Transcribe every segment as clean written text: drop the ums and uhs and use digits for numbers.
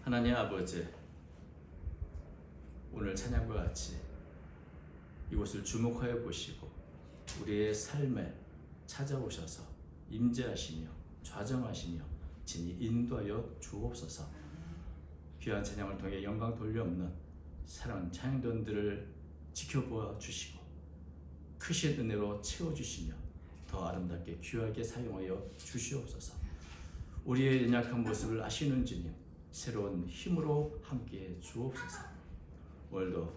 하나님 아버지, 오늘 찬양과 같이 이곳을 주목하여 보시고 우리의 삶에 찾아오셔서 임재하시며 좌정하시며 진히 인도하여 주옵소서. 귀한 찬양을 통해 영광 돌려없는 사랑하는 찬양단들을 지켜보아 주시고 크신 은혜로 채워주시며 더 아름답게 귀하게 사용하여 주시옵소서. 우리의 연약한 모습을 아시는 주님, 새로운 힘으로 함께해 주옵소서. 오늘도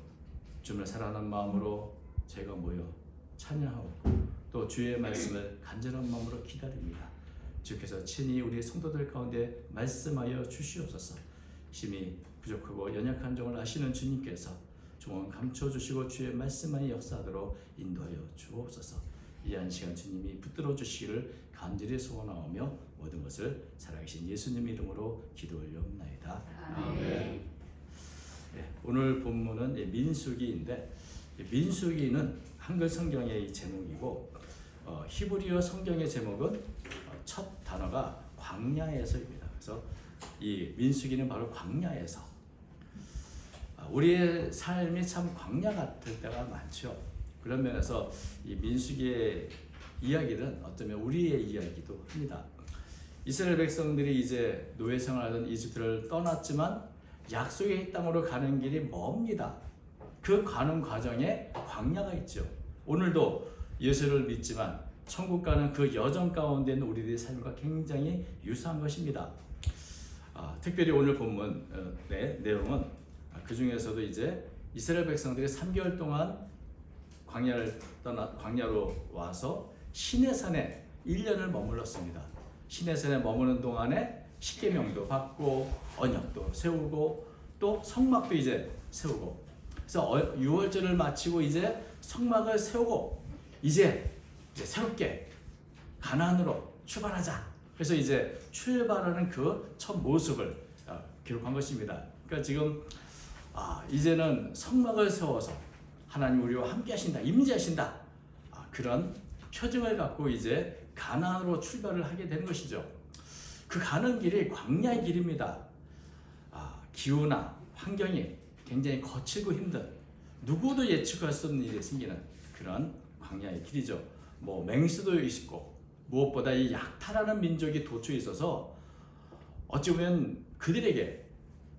주님을 사랑하는 마음으로 제가 모여 찬양하고 또 주의 말씀을 간절한 마음으로 기다립니다. 주께서 친히 우리 성도들 가운데 말씀하여 주시옵소서. 심히 부족하고 연약한 종을 아시는 주님께서 종을 감춰주시고 주의 말씀만이 역사하도록 인도하여 주옵소서. 이 한 시간 주님이 붙들어 주시기를 간절히 소원하오며 모든 것을 살아계신 예수님 이름으로 기도 올려옵나이다. 아멘. 네, 오늘 본문은 민수기인데, 민수기는 한글 성경의 제목이고 히브리어 성경의 제목은 첫 단어가 광야에서입니다. 그래서 이 민수기는 바로 광야에서, 우리의 삶이 참 광야 같을 때가 많죠. 그런 면에서 이 민수기의 이야기는 어쩌면 우리의 이야기도 합니다. 이스라엘 백성들이 이제 노예 생활하던 이집트를 떠났지만 약속의 땅으로 가는 길이 멉니다. 그 가는 과정에 광야가 있죠. 오늘도 예수를 믿지만 천국 가는 그 여정 가운데 있는 우리들의 삶과 굉장히 유사한 것입니다. 특별히 오늘 본문 내용은 그 중에서도 이제 이스라엘 백성들이 3개월 동안 광야로 와서 시내산에 1년을 머물렀습니다. 시내산에 머무는 동안에 십계명도 받고 언약도 세우고 또 성막도 이제 세우고, 그래서 유월절을 마치고 이제 성막을 세우고 이제 새롭게 가나안으로 출발하자. 그래서 이제 출발하는 그 첫 모습을 기록한 것입니다. 그러니까 지금 이제는 성막을 세워서 하나님 우리와 함께 하신다, 임재하신다, 그런 표징을 갖고 이제 가나안으로 출발을 하게 되는 것이죠. 그 가는 길이 광야의 길입니다. 기후나 환경이 굉장히 거칠고 힘든, 누구도 예측할 수 없는 일이 생기는 그런 광야의 길이죠. 맹수도 있고 무엇보다 이 약탈하는 민족이 도처에 있어서 어찌 보면 그들에게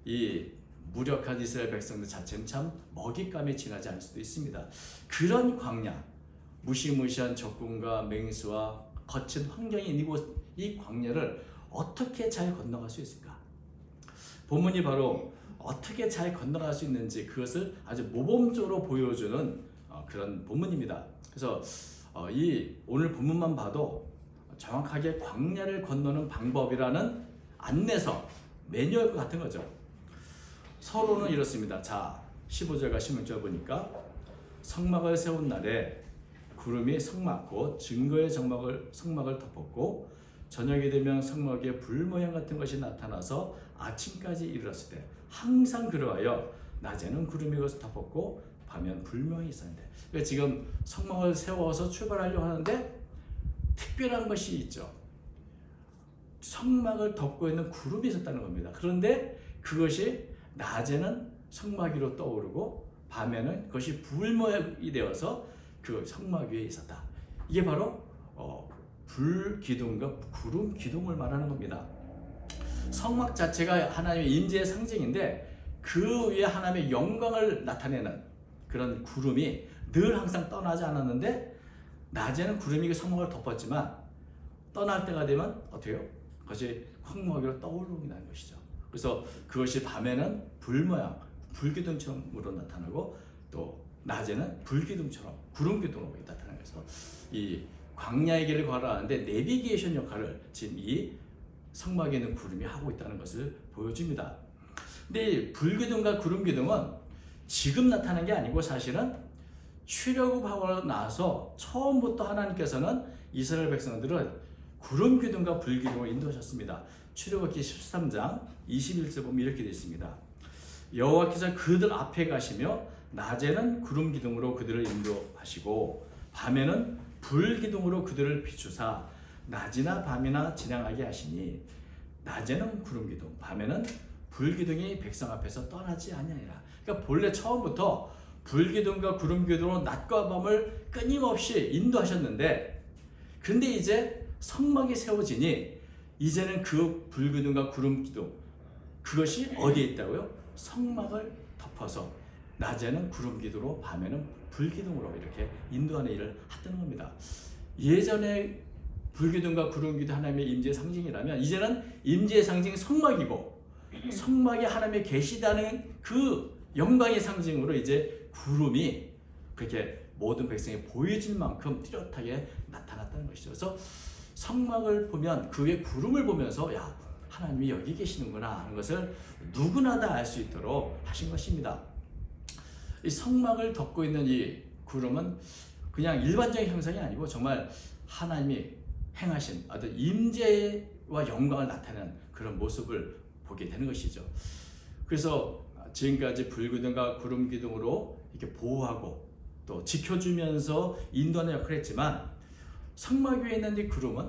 이 무력한 이스라엘 백성들 자체는 참 먹잇감에 지나지 않을 수도 있습니다. 그런 광야, 무시무시한 적군과 맹수와 거친 환경이 있는 이 광야를 어떻게 잘 건너갈 수 있을까? 본문이 바로 어떻게 잘 건너갈 수 있는지 그것을 아주 모범적으로 보여주는 그런 본문입니다. 그래서 이 오늘 본문만 봐도 정확하게 광야를 건너는 방법이라는 안내서, 매뉴얼 같은 거죠. 서론은 이렇습니다. 자, 15절과 16절 보니까 성막을 세운 날에 구름이 성막 곧 증거의 성막을 덮었고 저녁이 되면 성막에 불 모양 같은 것이 나타나서 아침까지 이르렀을 때 항상 그러하여 낮에는 구름이 그것을 덮었고 밤에는 불 모양이 있었는데, 그러니까 지금 성막을 세워서 출발하려고 하는데 특별한 것이 있죠. 성막을 덮고 있는 구름이 있었다는 겁니다. 그런데 그것이 낮에는 성막 위로 떠오르고 밤에는 그것이 불 모양이 되어서 그 성막 위에 있었다. 이게 바로 불 기둥과 구름 기둥을 말하는 겁니다. 성막 자체가 하나님의 임재의 상징인데 그 위에 하나님의 영광을 나타내는 그런 구름이 늘 항상 떠나지 않았는데, 낮에는 구름이 그 성막을 덮었지만 떠날 때가 되면 어떻게 해요? 그것이 성막 위로 떠오르는 것이죠. 그래서 그것이 밤에는 불 모양, 불기둥처럼으로 나타나고 또 낮에는 불기둥처럼, 구름기둥으로 나타나는 것에서 이 광야의 길을 걸어가는데 내비게이션 역할을 지금 이 성막에 있는 구름이 하고 있다는 것을 보여줍니다. 근데 이 불기둥과 구름기둥은 지금 나타난 게 아니고 사실은 출애굽하고 나서 처음부터 하나님께서는 이스라엘 백성들을 구름기둥과 불기둥을 인도하셨습니다. 출애굽기 13장 21절 보면 이렇게 되어 있습니다. 여호와께서 그들 앞에 가시며 낮에는 구름기둥으로 그들을 인도하시고 밤에는 불기둥으로 그들을 비추사 낮이나 밤이나 지나가게 하시니 낮에는 구름기둥, 밤에는 불기둥이 백성 앞에서 떠나지 아니하니라. 그러니까 본래 처음부터 불기둥과 구름기둥으로 낮과 밤을 끊임없이 인도하셨는데, 근데 이제 성막이 세워지니 이제는 그 불기둥과 구름기둥, 그것이 어디에 있다고요? 성막을 덮어서 낮에는 구름기둥으로 밤에는 불기둥으로 이렇게 인도하는 일을 했다는 겁니다. 예전에 불기둥과 구름기둥 하나님의 임재의 상징이라면, 이제는 임재의 상징이 성막이고, 성막이 하나님의 계시다는 그 영광의 상징으로 이제 구름이 그렇게 모든 백성이 보여질 만큼 뚜렷하게 나타났다는 것이죠. 그래서 성막을 보면, 그 위에 구름을 보면서 야, 하나님이 여기 계시는구나 하는 것을 누구나 다 알 수 있도록 하신 것입니다. 이 성막을 덮고 있는 이 구름은 그냥 일반적인 형상이 아니고 정말 하나님이 행하신 어떤 임재와 영광을 나타내는 그런 모습을 보게 되는 것이죠. 그래서 지금까지 불기둥과 구름기둥으로 이렇게 보호하고 또 지켜주면서 인도하는 역할을 했지만, 성막 위에 있는 이 구름은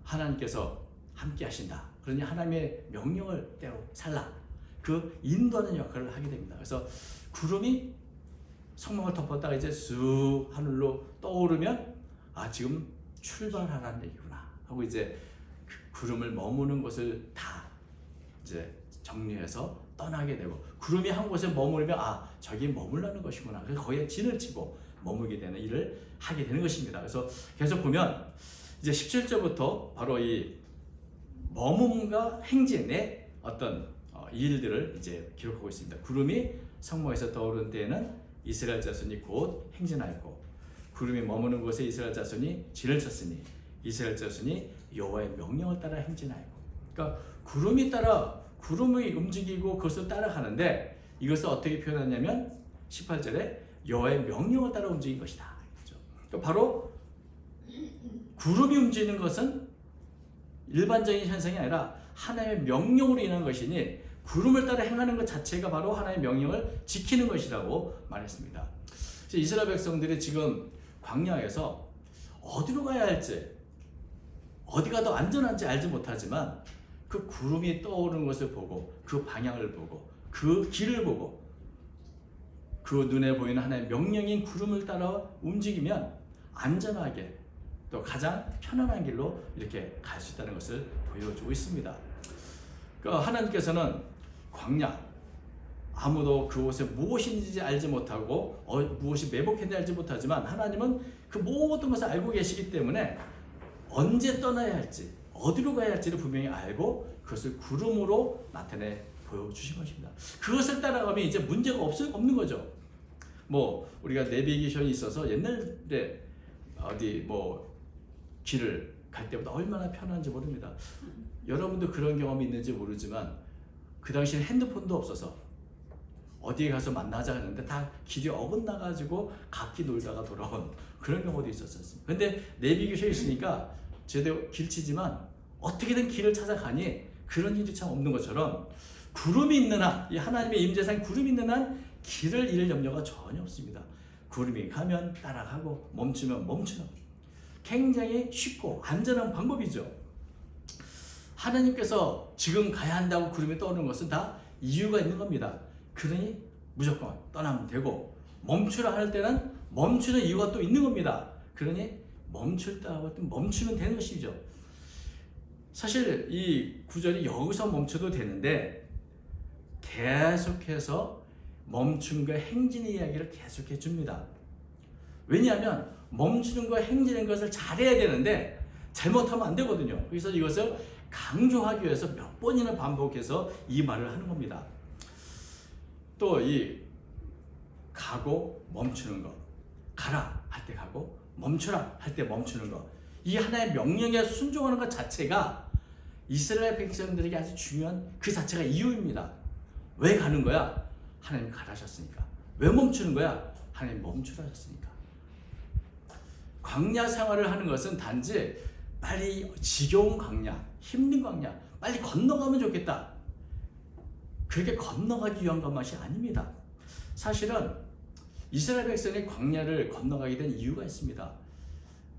하나님께서 함께 하신다, 그러니 하나님의 명령을 때로 살라, 그 인도하는 역할을 하게 됩니다. 그래서 구름이 성막을 덮었다가 이제 쑥 하늘로 떠오르면 지금 출발하라는 얘기구나 하고 이제 그 구름을 머무는 곳을 다 이제 정리해서 떠나게 되고, 구름이 한 곳에 머무르면 저기 머물라는 것이구나, 그래서 거기에 진을 치고 머물게 되는 일을 하게 되는 것입니다. 그래서 계속 보면 이제 17절부터 바로 이 머문과 행진의 어떤 일들을 이제 기록하고 있습니다. 구름이 성막에서 떠오른 때에는 이스라엘 자손이 곧 행진하였고, 구름이 머무는 곳에 이스라엘 자손이 진을 쳤으니 이스라엘 자손이 여호와의 명령을 따라 행진하였고. 그러니까 구름이 움직이고 그것을 따라가는데, 이것을 어떻게 표현하냐면 18절에 여호와의 명령을 따라 움직인 것이다. 그러니까 바로 구름이 움직이는 것은 일반적인 현상이 아니라 하나님의 명령으로 인한 것이니, 구름을 따라 행하는 것 자체가 바로 하나님의 명령을 지키는 것이라고 말했습니다. 이스라엘 백성들이 지금 광야에서 어디로 가야 할지, 어디가 더 안전한지 알지 못하지만 그 구름이 떠오르는 것을 보고, 그 방향을 보고, 그 길을 보고, 그 눈에 보이는 하나님의 명령인 구름을 따라 움직이면 안전하게 또 가장 편안한 길로 이렇게 갈 수 있다는 것을 보여주고 있습니다. 그러니까 하나님께서는 광야, 아무도 그곳에 무엇인지 알지 못하고 무엇이 매복했는지 알지 못하지만, 하나님은 그 모든 것을 알고 계시기 때문에 언제 떠나야 할지, 어디로 가야 할지를 분명히 알고 그것을 구름으로 나타내 보여주신 것입니다. 그것을 따라가면 이제 문제가 없는 거죠. 우리가 내비게이션이 있어서 옛날에 어디 길을 갈 때보다 얼마나 편한지 모릅니다. 여러분도 그런 경험이 있는지 모르지만, 그 당시에 핸드폰도 없어서 어디에 가서 만나자 했는데 다 길이 어긋나가지고 각기 놀다가 돌아온 그런 경우도 있었습니다. 근데 내비게이션이 있으니까 제대로 길치지만 어떻게든 길을 찾아가니 그런 일이 참 없는 것처럼, 구름이 있는 한, 이 하나님의 임재상 구름이 있는 한 길을 잃을 염려가 전혀 없습니다. 구름이 가면 따라가고 멈추면 멈추는, 굉장히 쉽고 안전한 방법이죠. 하나님께서 지금 가야 한다고 구름이 떠오르는 것은 다 이유가 있는 겁니다. 그러니 무조건 떠나면 되고, 멈추라 할 때는 멈추는 이유가 또 있는 겁니다. 그러니 멈출 때 멈추면 되는 것이죠. 사실 이 구절이 여기서 멈춰도 되는데 계속해서 멈춤과 행진의 이야기를 계속해 줍니다. 왜냐하면 멈추는 거 행진하는 것을 잘해야 되는데 잘못하면 안 되거든요. 그래서 이것을 강조하기 위해서 몇 번이나 반복해서 이 말을 하는 겁니다. 또 이 가고 멈추는 것, 가라 할 때 가고 멈추라 할 때 멈추는 것, 이 하나의 명령에 순종하는 것 자체가 이스라엘 백성들에게 아주 중요한 그 자체가 이유입니다. 왜 가는 거야? 하나님 가라셨으니까. 왜 멈추는 거야? 하나님 멈추라 하셨으니까. 광야 생활을 하는 것은 단지 빨리 지겨운 광야, 힘든 광야, 빨리 건너가면 좋겠다, 그렇게 건너가기 위한 것만이 아닙니다. 사실은 이스라엘 백성이 광야를 건너가게 된 이유가 있습니다.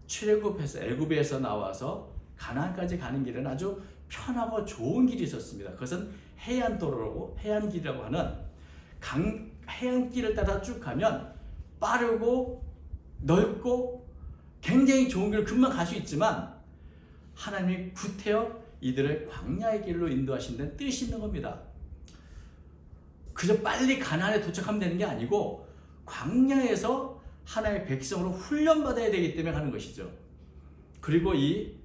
출애굽해서 애굽에서 나와서 가나안까지 가는 길은 아주 편하고 좋은 길이 있었습니다. 그것은 해안도로라고 해안길이라고 하는 해안길을 따라 쭉 가면 빠르고 넓고 굉장히 좋은 길을 금방 갈 수 있지만 하나님이 구태여 이들을 광야의 길로 인도하신다는 뜻이 있는 겁니다. 그저 빨리 가나안에 도착하면 되는 게 아니고 광야에서 하나님의 백성으로 훈련받아야 되기 때문에 하는 것이죠. 그리고 이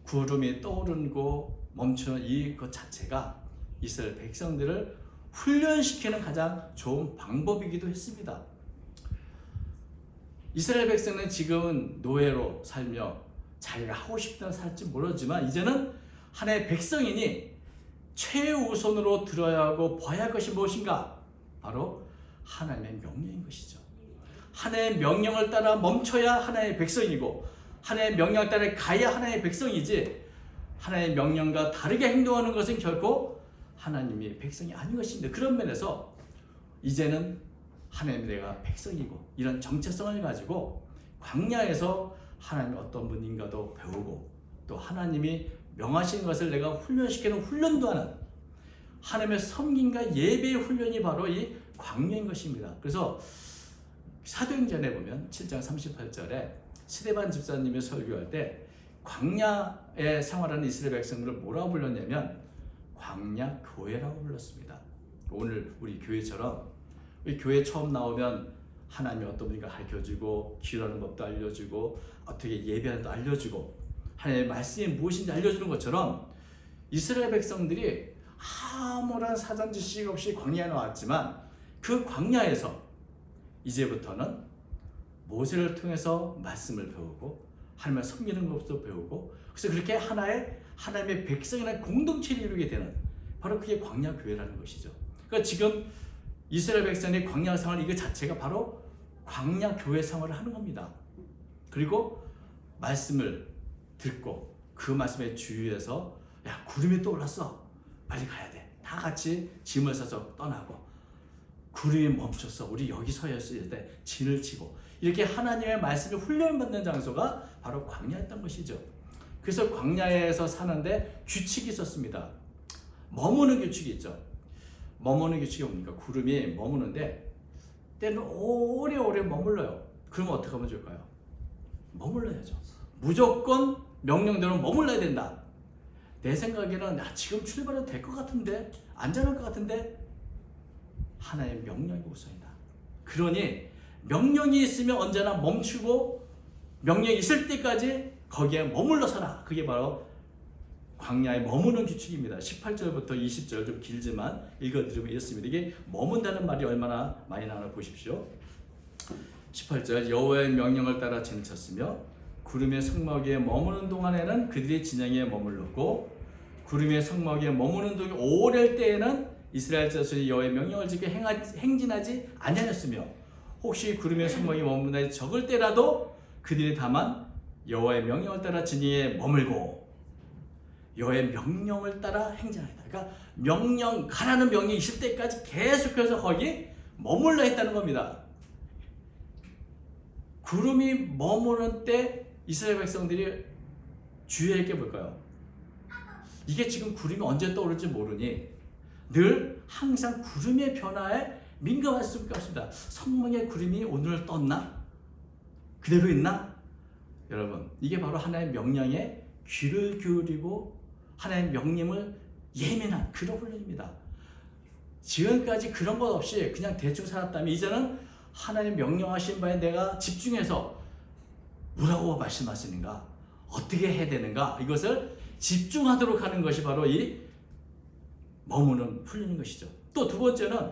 구름이 떠오르고 멈추는 이것 자체가 이스라엘 백성들을 훈련시키는 가장 좋은 방법이기도 했습니다. 이스라엘 백성은 지금은 노예로 살며 자기가 하고 싶다는 살지 모르지만 이제는 하나님의 백성이니 최우선으로 들어야 하고 봐야 할 것이 무엇인가? 바로 하나님의 명령인 것이죠. 하나님의 명령을 따라 멈춰야 하나님의 백성이고 하나님의 명령을 따라 가야 하나님의 백성이지 하나님의 명령과 다르게 행동하는 것은 결코 하나님의 백성이 아닌 것입니다. 그런 면에서 이제는 하나님 내가 백성이고 이런 정체성을 가지고 광야에서 하나님이 어떤 분인가도 배우고 또 하나님이 명하신 것을 내가 훈련시키는 훈련도 하는 하나님의 섬김과 예배의 훈련이 바로 이 광야인 것입니다. 그래서 사도행전에 보면 7장 38절에 스데반 집사님이 설교할 때 광야에 생활하는 이스라엘 백성들을 뭐라고 불렀냐면 광야 교회라고 불렀습니다. 오늘 우리 교회처럼 우리 교회 처음 나오면 하나님이 어떤 분인가 가르쳐주고 기도하는 법도 알려주고 어떻게 예배하는 것도 알려주고 하나님의 말씀이 무엇인지 알려주는 것처럼 이스라엘 백성들이 아무런 사전 지식 없이 광야에 나왔지만 그 광야에서 이제부터는 모세를 통해서 말씀을 배우고 하나님을 섬기는 것도 배우고 그래서 그렇게 하나님의 백성이라는 공동체를 이루게 되는 바로 그게 광야 교회라는 것이죠. 그러니까 지금 이스라엘 백성의 광야 생활 이거 자체가 바로 광야 교회 생활을 하는 겁니다. 그리고 말씀을 듣고 그 말씀에 주의해서 야 구름이 떠올랐어 빨리 가야 돼. 다 같이 짐을 싸서 떠나고 구름이 멈췄어 우리 여기 서 있을 때 진을 치고 이렇게 하나님의 말씀을 훈련받는 장소가 바로 광야였던 것이죠. 그래서 광야에서 사는데 규칙이 있었습니다. 머무는 규칙이 있죠. 머무는 규칙이 뭡니까? 구름이 머무는데 때는 오래오래 머물러요. 그러면 어떻게 하면 좋을까요? 머물러야죠. 무조건 명령대로 머물러야 된다. 내 생각에는 지금 출발해도 될 것 같은데 안전할 것 같은데 하나의 명령이 우선이다. 그러니 명령이 있으면 언제나 멈추고 명령이 있을 때까지 거기에 머물러 서라. 그게 바로 광야에 머무는 규칙입니다. 18절부터 20절 좀 길지만 읽어드리면 이렇습니다. 이게 머문다는 말이 얼마나 많이 나오나 보십시오. 18절 여호와의 명령을 따라 진쳤으며 구름의 성막 위에 머무는 동안에는 그들이 진영에 머물렀고 구름의 성막 위에 머무는 동안 오랜 때에는 이스라엘 자손이 여호와의 명령을 지켜 행진하지 아니하였으며 혹시 구름의 성막 위에 머문다 적을 때라도 그들이 다만 여호와의 명령을 따라 진영에 머물고 여호와의 명령을 따라 행진하였다. 그러니까 명령 가라는 명령이 있을 때까지 계속해서 거기 머물러 했다는 겁니다. 구름이 머무는 때 이스라엘 백성들이 주의할 게 뭘까요? 이게 지금 구름이 언제 떠오를지 모르니 늘 항상 구름의 변화에 민감할 수밖에 없습니다. 성막의 구름이 오늘 떴나? 그대로 있나? 여러분 이게 바로 하나님의 명령에 귀를 기울이고 하나님의 명령을 예민한 그런 훈련입니다. 지금까지 그런 것 없이 그냥 대충 살았다면 이제는 하나님 명령하신 바에 내가 집중해서 뭐라고 말씀하시는가 어떻게 해야 되는가 이것을 집중하도록 하는 것이 바로 이 머무는 훈련인 것이죠. 또 두 번째는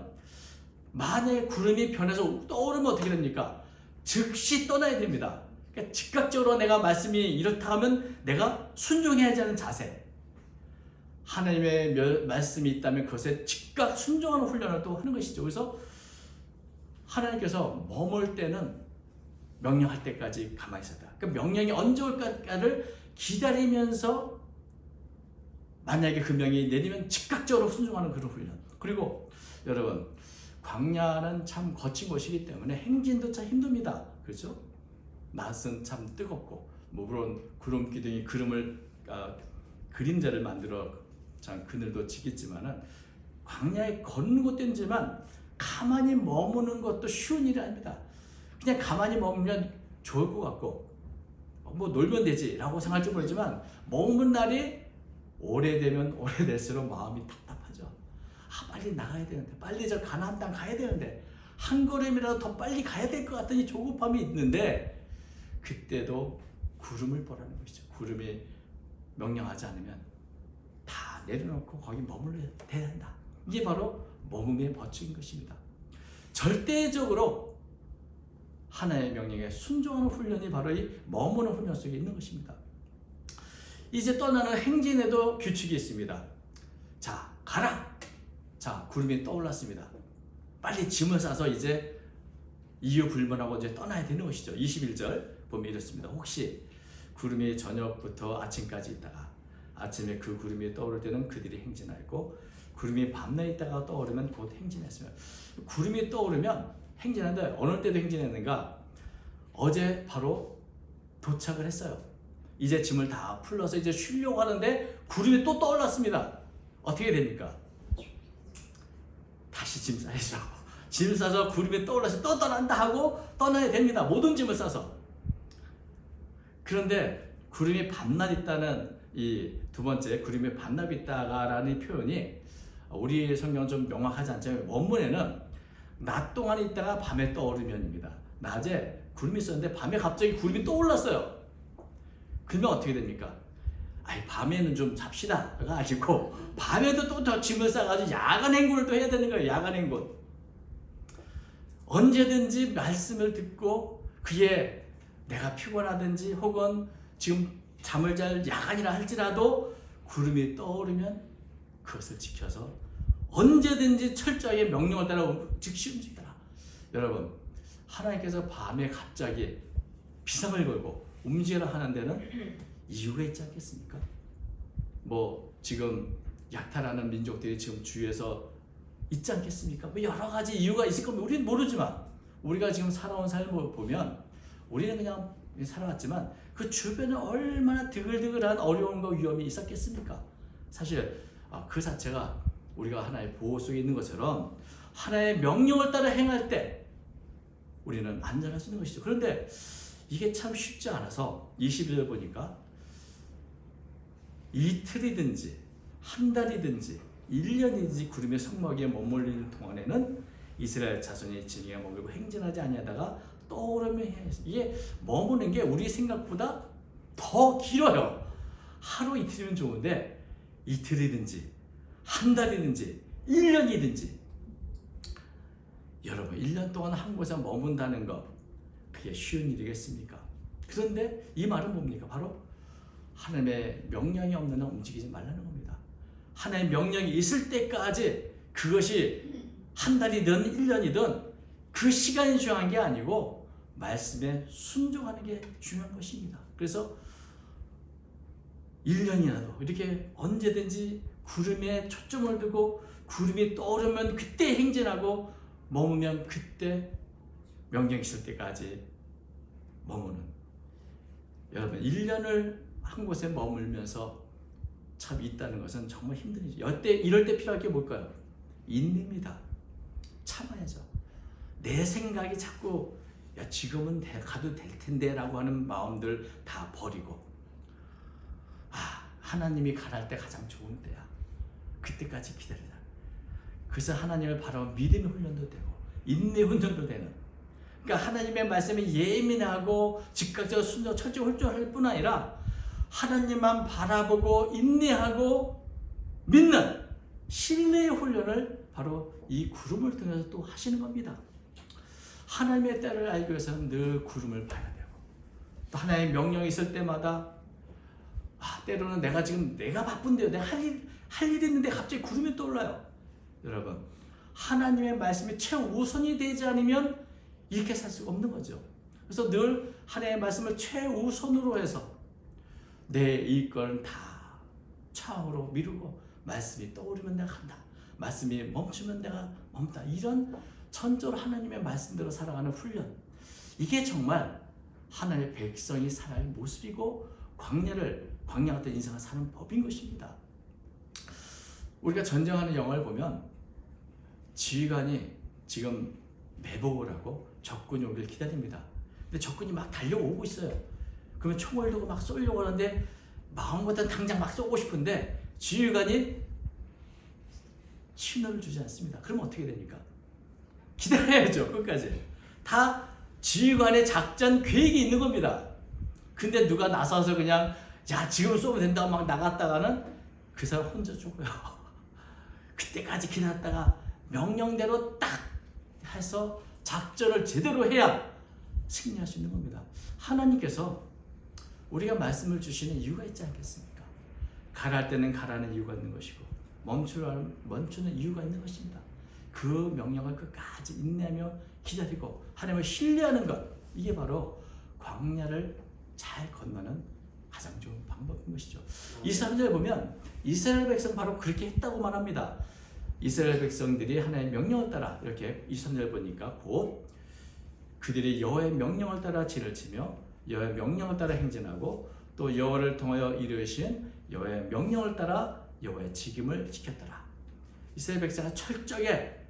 만약에 구름이 변해서 떠오르면 어떻게 됩니까? 즉시 떠나야 됩니다. 그러니까 즉각적으로 내가 말씀이 이렇다 하면 내가 순종해야 하는 자세 하나님의 말씀이 있다면 그것에 즉각 순종하는 훈련을 또 하는 것이죠. 그래서 하나님께서 머물 때는 명령할 때까지 가만히 있었다. 그러니까 명령이 언제 올까를 기다리면서 만약에 그 명령이 내리면 즉각적으로 순종하는 그런 훈련. 그리고 여러분 광야는 참 거친 곳이기 때문에 행진도 참 힘듭니다. 그렇죠? 낮은 참 뜨겁고 물론 구름 기둥이 그림자를 만들어 참 그늘도 지겠지만은 광야에 걷는 것도 힘들지만 가만히 머무는 것도 쉬운 일이 아닙니다. 그냥 가만히 머물면 좋을 것 같고 뭐 놀면 되지 라고 생각할지 모르지만 머무는 날이 오래되면 오래될수록 마음이 답답하죠. 빨리 나가야 되는데, 빨리 저 가나안 땅 가야 되는데, 한 걸음이라도 더 빨리 가야 될 것 같더니 조급함이 있는데, 그때도 구름을 보라는 것이죠. 구름이 명령하지 않으면 다 내려놓고 거기 머물러야 된다. 이게 바로 머금의 법칙인 것입니다. 절대적으로 하나의 명령에 순종하는 훈련이 바로 이 머무는 훈련 속에 있는 것입니다. 이제 떠나는 행진에도 규칙이 있습니다. 자, 가라! 자, 구름이 떠올랐습니다. 빨리 짐을 싸서 이제 이유 불문하고 이제 떠나야 되는 것이죠. 21절 보면 이렇습니다. 혹시 구름이 저녁부터 아침까지 있다가 아침에 그 구름이 떠오를 때는 그들이 행진하였고, 구름이 밤낮 있다가 떠오르면 곧 행진했으며. 구름이 떠오르면 행진하는데 어느 때도 행진했는가? 어제 바로 도착을 했어요. 이제 짐을 다 풀러서 이제 쉬려고 하는데 구름이 또 떠올랐습니다. 어떻게 됩니까? 다시 짐 싸야죠. 짐 싸서 구름이 떠올라서 또 떠난다 하고 떠나야 됩니다. 모든 짐을 싸서. 그런데 구름이 밤낮 있다는 이 두 번째 구름이 밤낮 있다가라는 표현이 우리 성경은 좀 명확하지 않지만 원문에는 낮 동안 있다가 밤에 떠오르면입니다. 낮에 구름이 있었는데 밤에 갑자기 구름이 떠올랐어요. 그러면 어떻게 됩니까? 밤에는 좀 잡시다가 아니고 밤에도 또 더 짐을 싸가지고 야간 행군을 또 해야 되는 거예요. 야간 행군. 언제든지 말씀을 듣고 그게 내가 피곤하든지 혹은 지금 잠을 잘 야간이라 할지라도 구름이 떠오르면 그것을 지켜서 언제든지 철저하게 명령을 따라 즉시 움직여라. 여러분, 하나님께서 밤에 갑자기 비상을 걸고 움직여라 하는 데는 이유가 있지 않겠습니까? 뭐 지금 약탈하는 민족들이 지금 주위에서 있지 않겠습니까? 뭐 여러 가지 이유가 있을 겁니다. 우리는 모르지만 우리가 지금 살아온 삶을 보면 우리는 그냥 살아왔지만 그 주변에 얼마나 드글드글한 어려움과 위험이 있었겠습니까? 사실 그 자체가 우리가 하나의 보호 속에 있는 것처럼 하나의 명령을 따라 행할 때 우리는 안전할 수 있는 것이죠. 그런데 이게 참 쉽지 않아서 22절 보니까 이틀이든지 한 달이든지 1년이든지 구름의 성막에 머물리는 동안에는 이스라엘 자손이 진이가 머물고 행진하지 아니하다가 떠오르며 해. 이게 머무는 게 우리 생각보다 더 길어요. 하루 이틀이면 좋은데 이틀이든지 한 달이든지 1년이든지 여러분 1년 동안 한 곳에 머문다는 것 그게 쉬운 일이겠습니까? 그런데 이 말은 뭡니까? 바로 하나님의 명령이 없는 한 움직이지 말라는 겁니다. 하나님의 명령이 있을 때까지 그것이 한 달이든 1년이든 그 시간이 중요한 게 아니고 말씀에 순종하는 게 중요한 것입니다. 그래서 1년이라도 이렇게 언제든지 구름에 초점을 두고 구름이 떠오르면 그때 행진하고 머무면 그때 명령 있을 때까지 머무는 여러분 1년을 한 곳에 머물면서 참 있다는 것은 정말 힘든 일이죠. 이럴 때 필요할 게 뭘까요? 인내입니다. 참아야죠. 내 생각이 자꾸 야 지금은 가도 될 텐데 라고 하는 마음들 다 버리고 하나님이 가랄 때 가장 좋은 때야. 그때까지 기다리자. 그래서 하나님을 바라보는 믿음의 훈련도 되고 인내 훈련도 되는 그러니까 하나님의 말씀에 예민하고 즉각적으로 순종 철저할 뿐 아니라 하나님만 바라보고 인내하고 믿는 신뢰의 훈련을 바로 이 구름을 통해서 또 하시는 겁니다. 하나님의 때를 알기 위해서는 늘 구름을 봐야 되고 또 하나님의 명령이 있을 때마다 때로는 내가 바쁜데요. 내가 할 일이 있는데 갑자기 구름이 떠올라요. 여러분 하나님의 말씀이 최우선이 되지 않으면 이렇게 살 수가 없는 거죠. 그래서 늘 하나님의 말씀을 최우선으로 해서 내 일거는 다 차후로 미루고 말씀이 떠오르면 내가 간다. 말씀이 멈추면 내가 멈다. 이런 전적으로 하나님의 말씀대로 살아가는 훈련. 이게 정말 하나님의 백성이 살아갈 모습이고 광야 같은 인생을 사는 법인 것입니다. 우리가 전쟁하는 영화를 보면 지휘관이 지금 매복을 하고 적군이 오길 기다립니다. 근데 적군이 막 달려오고 있어요. 그러면 총을 들고 막 쏘려고 하는데 마음보다 당장 막 쏘고 싶은데 지휘관이 신호를 주지 않습니다. 그러면 어떻게 됩니까? 기다려야죠. 끝까지. 다 지휘관의 작전 계획이 있는 겁니다. 근데 누가 나서서 그냥 야 지금 쏘면 된다고 막 나갔다가는 그 사람 혼자 죽어요. 그때까지 기다렸다가 명령대로 딱 해서 작전을 제대로 해야 승리할 수 있는 겁니다. 하나님께서 우리가 말씀을 주시는 이유가 있지 않겠습니까? 가랄 때는 가라는 이유가 있는 것이고 멈추는 이유가 있는 것입니다. 그 명령을 끝까지 인내하며 기다리고 하나님을 신뢰하는 것, 이게 바로 광야를 잘 건너는 가장 좋은 방법인 것이죠. 이 3절에 보면 이스라엘 백성 바로 그렇게 했다고 말합니다. 이스라엘 백성들이 하나님의 명령을 따라, 이렇게 23절 보니까 곧 그들이 여호와의 명령을 따라 진을 치며 여호와의 명령을 따라 행진하고 또 여호와를 통하여 이르신 여호와의 명령을 따라 여호와의 직임을 지켰더라. 이스라엘 백성은 철저하게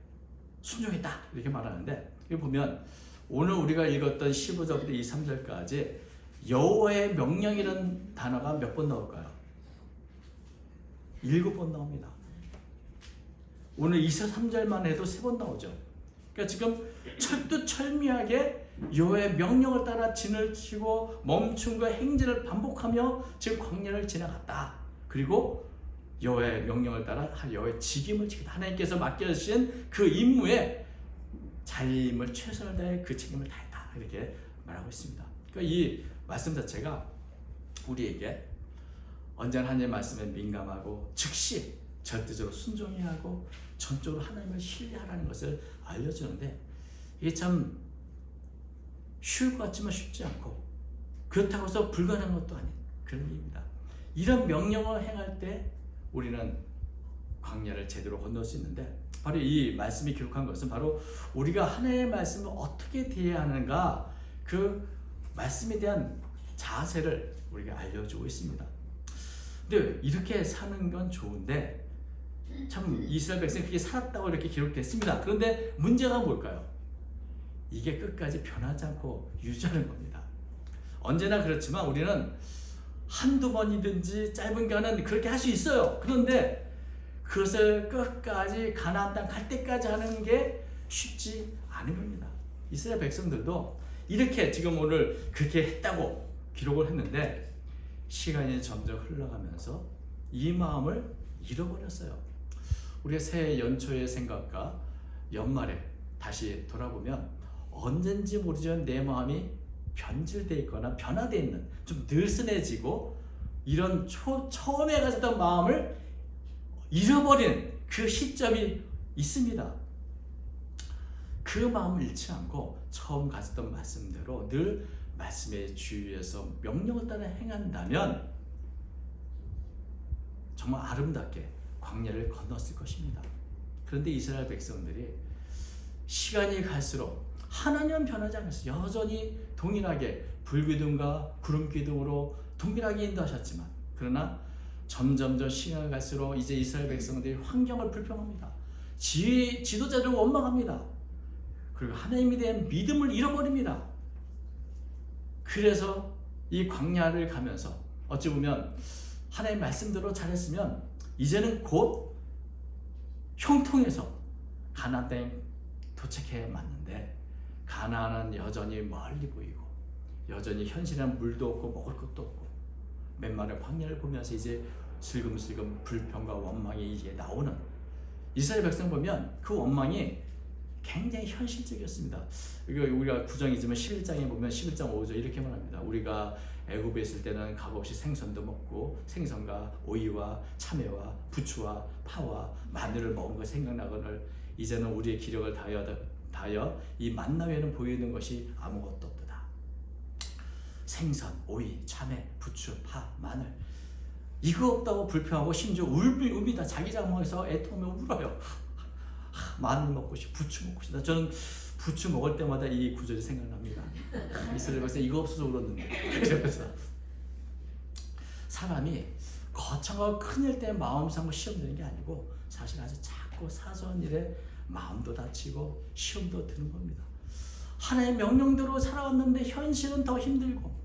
순종했다 이렇게 말하는데, 여기 보면 오늘 우리가 읽었던 15절부터 23절까지 여호와의 명령이라는 단어가 몇 번 나올까요? 7번 나옵니다. 오늘 23절만 해도 3번 나오죠. 그러니까 지금 철두철미하게 여호와의 명령을 따라 진을 치고 멈춤과 행진을 반복하며 지금 광야를 지나갔다. 그리고 여호와의 명령을 따라 여호와의 직임을 지켰다. 하나님께서 맡겨주신 그 임무에 자임을 최선을 다해 그 책임을 다했다. 이렇게 말하고 있습니다. 그러니까 이 말씀 자체가 우리에게 언제나 하나님의 말씀에 민감하고 즉시 절대적으로 순종해야 하고 전적으로 하나님을 신뢰하라는 것을 알려주는데, 이게 참 쉬울 것 같지만 쉽지 않고 그렇다고 해서 불가능한 것도 아닌 그런 일입니다. 이런 명령을 행할 때 우리는 광야를 제대로 건널 수 있는데, 바로 이 말씀이 기록한 것은 바로 우리가 하나님의 말씀을 어떻게 대해야 하는가, 그 말씀에 대한 자세를 우리가 알려주고 있습니다. 근데 이렇게 사는 건 좋은데 참 이스라엘 백성이 그렇게 살았다고 이렇게 기록됐습니다. 그런데 문제가 뭘까요? 이게 끝까지 변하지 않고 유지하는 겁니다. 언제나 그렇지만 우리는 한두 번이든지 짧은 기간은 그렇게 할 수 있어요. 그런데 그것을 끝까지 가나안 땅 갈 때까지 하는 게 쉽지 않은 겁니다. 이스라엘 백성들도 이렇게 지금 오늘 그렇게 했다고 기록을 했는데 시간이 점점 흘러가면서 이 마음을 잃어버렸어요. 우리가 새해 연초의 생각과 연말에 다시 돌아보면 언젠지 모르지만 내 마음이 변질되어 있거나 변화되어 있는, 좀 느슨해지고 이런 처음에 가졌던 마음을 잃어버리는 그 시점이 있습니다. 그 마음을 잃지 않고 처음 가졌던 말씀대로 늘 말씀에 주의해서 명령을 따라 행한다면 정말 아름답게 광야를 건넜을 것입니다. 그런데 이스라엘 백성들이 시간이 갈수록 하나님은 변하지 않았어요. 여전히 동일하게 불기둥과 구름기둥으로 동일하게 인도하셨지만, 그러나 점점 시간이 갈수록 이제 이스라엘 백성들이 환경을 불평합니다. 지도자를 원망합니다. 그리고 하나님에 대한 믿음을 잃어버립니다. 그래서 이 광야를 가면서 어찌 보면 하나님의 말씀대로 잘했으면 이제는 곧 형통해서 가나안 땅에 도착해 맞는데, 가나안은 여전히 멀리 보이고 여전히 현실한 물도 없고 먹을 것도 없고 맨마른 광야를 보면서 이제 슬금슬금 불평과 원망이 이제 나오는 이스라엘 백성 보면 그 원망이 굉장히 현실적이었습니다. 우리가 구정이지만 11장에 보면 11장 5절 이렇게 말합니다. 우리가 애굽에 있을 때는 값없이 생선도 먹고 생선과 오이와 참외와 부추와 파와 마늘을 먹은 것 생각나거늘 이제는 우리의 기력을 다하여 이 만나 외에는 보이는 것이 아무것도 없도다. 생선, 오이, 참외, 부추, 파, 마늘 이거 없다고 불평하고 심지어 웁니다. 자기 장모에서 애통하며 울어요. 마늘 먹고 싶어, 부추 먹고 싶다. 저는 부추 먹을 때마다 이 구절이 생각납니다. 이스라엘 백성 이거 없어서 울었는데. 그래서 사람이 거창하고 큰일 때문에 마음 상고 시험 되는 게 아니고 사실 아주 작고 사소한 일에 마음도 다치고 시험도 드는 겁니다. 하나님의 명령대로 살아왔는데 현실은 더 힘들고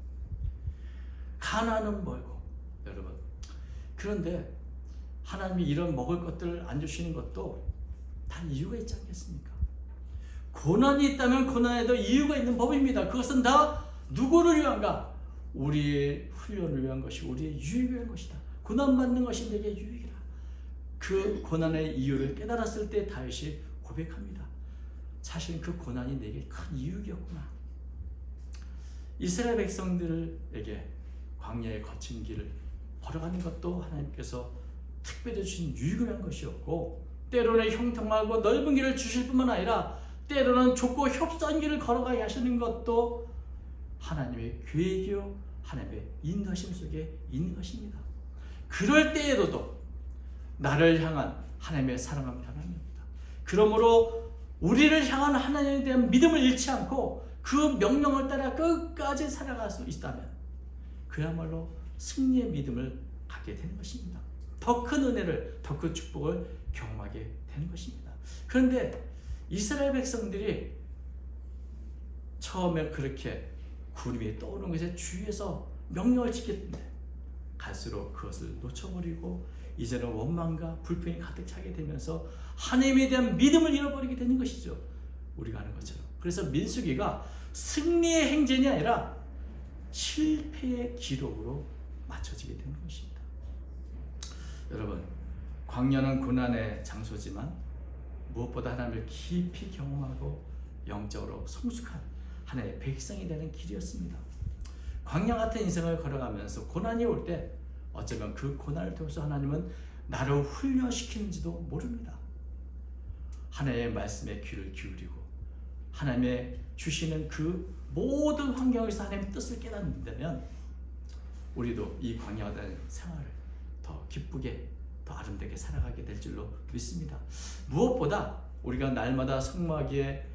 가난은 멀고. 여러분, 그런데 하나님이 이런 먹을 것들을 안 주시는 것도 다 이유가 있지 않겠습니까? 고난이 있다면 고난에도 이유가 있는 법입니다. 그것은 다 누구를 위한가? 우리의 훈련을 위한 것이, 우리의 유익을 위한 것이다. 고난받는 것이 내게 유익이라. 그 고난의 이유를 깨달았을 때 다윗이 고백합니다. 사실 그 고난이 내게 큰 이유였구나. 이스라엘 백성들에게 광야의 거친 길을 걸어가는 것도 하나님께서 특별히 주신 유익을 위한 것이었고, 때로는 형통하고 넓은 길을 주실 뿐만 아니라 때로는 좁고 협소한 길을 걸어가게 하시는 것도 하나님의 계획이요 하나님의 인도하심 속에 있는 것입니다. 그럴 때에도 나를 향한 하나님의 사랑은 변함입니다. 그러므로 우리를 향한 하나님에 대한 믿음을 잃지 않고 그 명령을 따라 끝까지 살아갈 수 있다면 그야말로 승리의 믿음을 갖게 되는 것입니다. 더 큰 은혜를, 더 큰 축복을 경험하게 되는 것입니다. 그런데 이스라엘 백성들이 처음에 그렇게 구름이 떠오르는 것에 주의해서 명령을 지켰는데 갈수록 그것을 놓쳐버리고 이제는 원망과 불평이 가득 차게 되면서 하나님에 대한 믿음을 잃어버리게 되는 것이죠. 우리가 아는 것처럼. 그래서 민수기가 승리의 행전이 아니라 실패의 기록으로 맞춰지게 되는 것입니다. 여러분, 광야는 고난의 장소지만 무엇보다 하나님을 깊이 경험하고 영적으로 성숙한 하나님의 백성이 되는 길이었습니다. 광야 같은 인생을 걸어가면서 고난이 올 때 어쩌면 그 고난을 통해서 하나님은 나를 훈련시키는지도 모릅니다. 하나님의 말씀에 귀를 기울이고 하나님의 주시는 그 모든 환경에서 하나님의 뜻을 깨닫는다면 우리도 이 광야 같은 생활을 더 기쁘게, 더 아름답게 살아가게 될 줄로 믿습니다. 무엇보다 우리가 날마다 성막에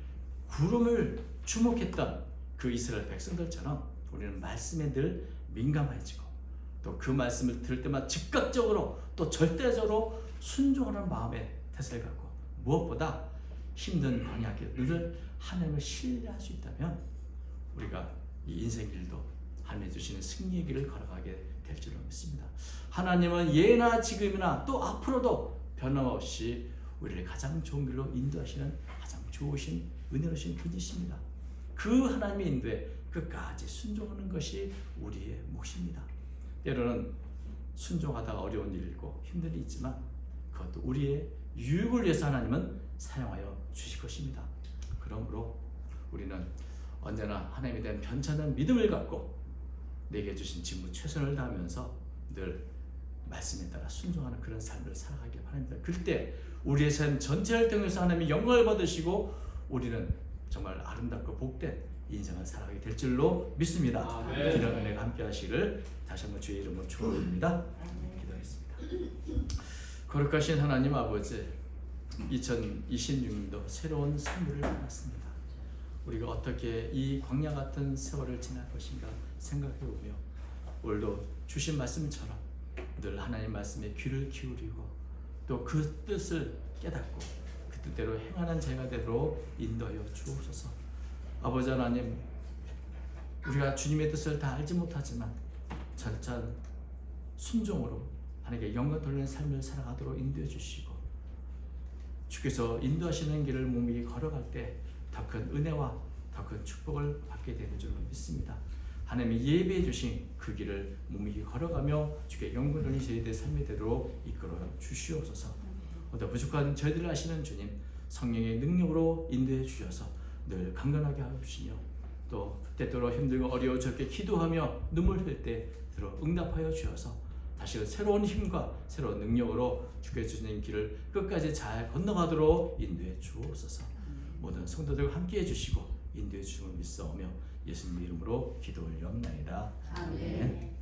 구름을 주목했던 그 이스라엘 백성들처럼 우리는 말씀에 늘 민감해지고 또 그 말씀을 들을 때마다 즉각적으로 또 절대적으로 순종하는 마음의 태세를 갖고 무엇보다 힘든 광야길을 하나님을 신뢰할 수 있다면 우리가 이 인생길도 하나님이 주시는 승리의 길을 걸어가게 될 줄로 믿습니다. 하나님은 예나 지금이나 또 앞으로도 변함없이 우리를 가장 좋은 길로 인도하시는 가장 좋으신 은혜로우신 분이십니다. 그 하나님의 인도에 끝까지 순종하는 것이 우리의 몫입니다. 때로는 순종하다가 어려운 일이 있고 힘든 일이 있지만 그것도 우리의 유익을 위해서 하나님은 사용하여 주실 것입니다. 그러므로 우리는 언제나 하나님에 대한 변천한 믿음을 갖고 내게 주신 직무 최선을 다하면서 늘 말씀에 따라 순종하는 그런 삶을 살아가길 바랍니다. 그때 우리의 삶 전체를 통해서 하나님이 영광을 받으시고 우리는 정말 아름답고 복된 인생을 살아가게 될 줄로 믿습니다. 이런 은혜가 함께 하시기를 다시 한번 주의 이름으로 축원드립니다. 기도하겠습니다. 거룩하신 하나님 아버지, 2026년도 새로운 선물을 받았습니다. 우리가 어떻게 이 광야 같은 세월을 지날 것인가 생각해보며 오늘도 주신 말씀처럼 늘 하나님 말씀에 귀를 기울이고 또 그 뜻을 깨닫고 그 뜻대로 행하는 제가 되도록 인도하여 주옵소서. 아버지 하나님, 우리가 주님의 뜻을 다 알지 못하지만 절찬 순종으로 하나님께 영광 돌리는 삶을 살아가도록 인도해 주시고 주께서 인도하시는 길을 몸이 걸어갈 때 더 큰 은혜와 더 큰 축복을 받게 되는 줄로 믿습니다. 하나님이 예비해 주신 그 길을 몸이 걸어가며 주께 영광 돌리는 저희들의 삶이 되도록 이끌어 주시옵소서. 더 부족한 저희들을 아시는 주님, 성령의 능력으로 인도해 주셔서 늘 강건하게 하시며 또 때때로 힘들고 어려워졌게 기도하며 눈물 흘릴 때 들어 응답하여 주셔서 다시 새로운 힘과 새로운 능력으로 주께 주시는 길을 끝까지 잘 건너가도록 인도해 주옵소서. 모든 성도들과 함께해 주시고 인도해 주심을 믿사오며 예수님 이름으로 기도 올려옵나이다. 아멘.